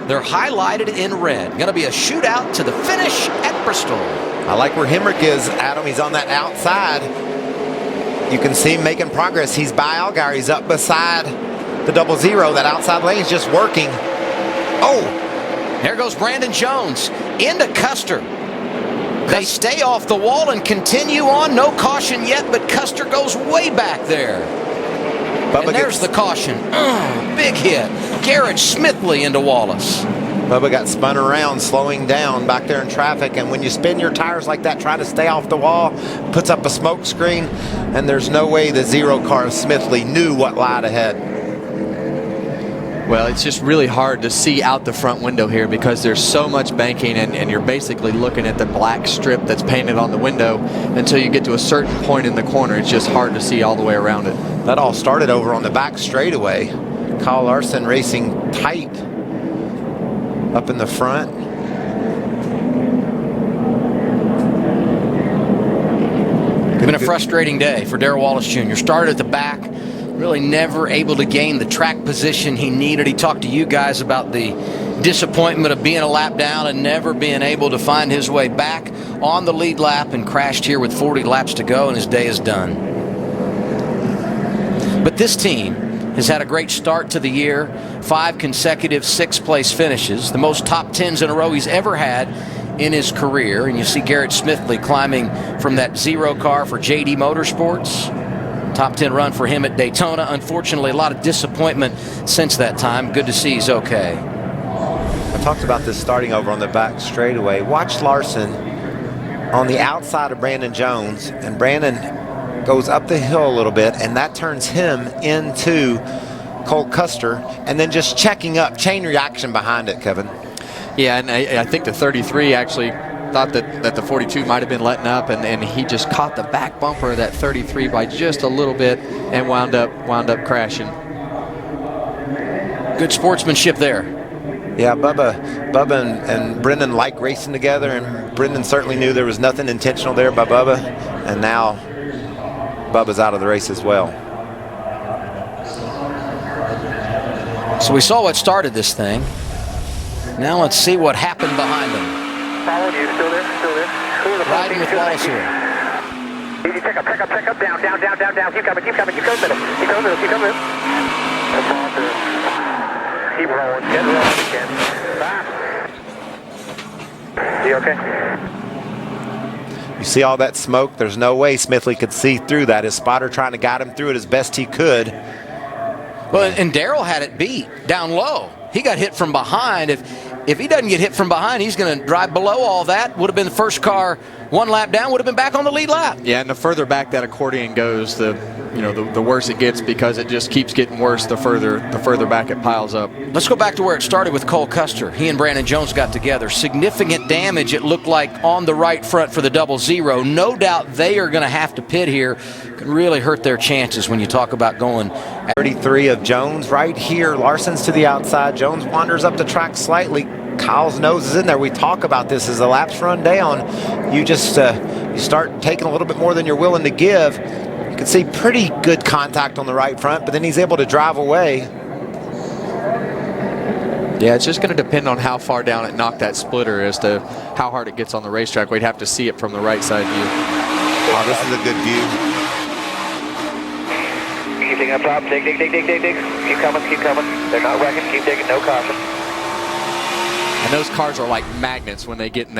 They're highlighted in red. Going to be a shootout to the finish at Bristol. I like where Hemrick is, Adam. He's on that outside. You can see him making progress. He's by Allgaier. He's up beside the 00. That outside lane is just working. Oh! There goes Brandon Jones into Custer. They stay off the wall and continue on. No caution yet, but Custer goes way back there. And there's the caution. Big hit. Garrett Smithley into Wallace. Bubba got spun around, slowing down back there in traffic. And when you spin your tires like that, try to stay off the wall, puts up a smoke screen, and there's no way the 0 car of Smithley knew what lied ahead. Well, it's just really hard to see out the front window here because there's so much banking, and you're basically looking at the black strip that's painted on the window until you get to a certain point in the corner. It's just hard to see all the way around it. That all started over on the back straightaway. Kyle Larson racing tight up in the front. It's been a frustrating day for Darrell Wallace Jr. Started at the back, really never able to gain the track position he needed. He talked to you guys about the disappointment of being a lap down and never being able to find his way back on the lead lap, and crashed here with 40 laps to go, and his day is done. But this team has had a great start to the year. 5 consecutive 6th-place finishes, the most top 10s in a row he's ever had in his career. And you see Garrett Smithley climbing from that 0 car for JD Motorsports. Top 10 run for him at Daytona. Unfortunately, a lot of disappointment since that time. Good to see he's okay. I talked about this starting over on the back straightaway. Watch Larson on the outside of Brandon Jones, and Brandon goes up the hill a little bit, and that turns him into Cole Custer, and then just checking up, chain reaction behind it, Kevin. Yeah, and I think the 33 actually thought that the 42 might have been letting up, and he just caught the back bumper of that 33 by just a little bit and wound up crashing. Good sportsmanship there. Yeah, Bubba and Brendan like racing together, and Brendan certainly knew there was nothing intentional there by Bubba, and now Bubba's out of the race as well. So we saw what started this thing. Now let's see what happened behind them. Followed you, still there. Riding with Wallace here. Easy, check up, down, keep coming, middle. Keep coming. That's awesome. Keep rolling, get rolling again. Stop. You okay? You see all that smoke? There's no way Smithley could see through that. His spotter trying to guide him through it as best he could. Well, and Darrell had it beat down low. He got hit from behind. If he doesn't get hit from behind, he's going to drive below all that. Would have been the first car 1 lap down, would have been back on the lead lap. Yeah, and the further back that accordion goes, the worse it gets, because it just keeps getting worse the further back it piles up. Let's go back to where it started with Cole Custer. He and Brandon Jones got together. Significant damage, it looked like, on the right front for the 00. No doubt they are going to have to pit here. Can really hurt their chances when you talk about going. 33 of Jones right here. Larson's to the outside. Jones wanders up the track slightly. Kyle's nose is in there. We talk about this as the laps run down. You just you start taking a little bit more than you're willing to give. You can see pretty good contact on the right front, but then he's able to drive away. Yeah, it's just going to depend on how far down it knocked that splitter as to how hard it gets on the racetrack. We'd have to see it from the right side view. Oh, this is a good view. Keep digging up top, dig. Keep coming. They're not wrecking, keep digging, no caution. And those cars are like magnets when they get in that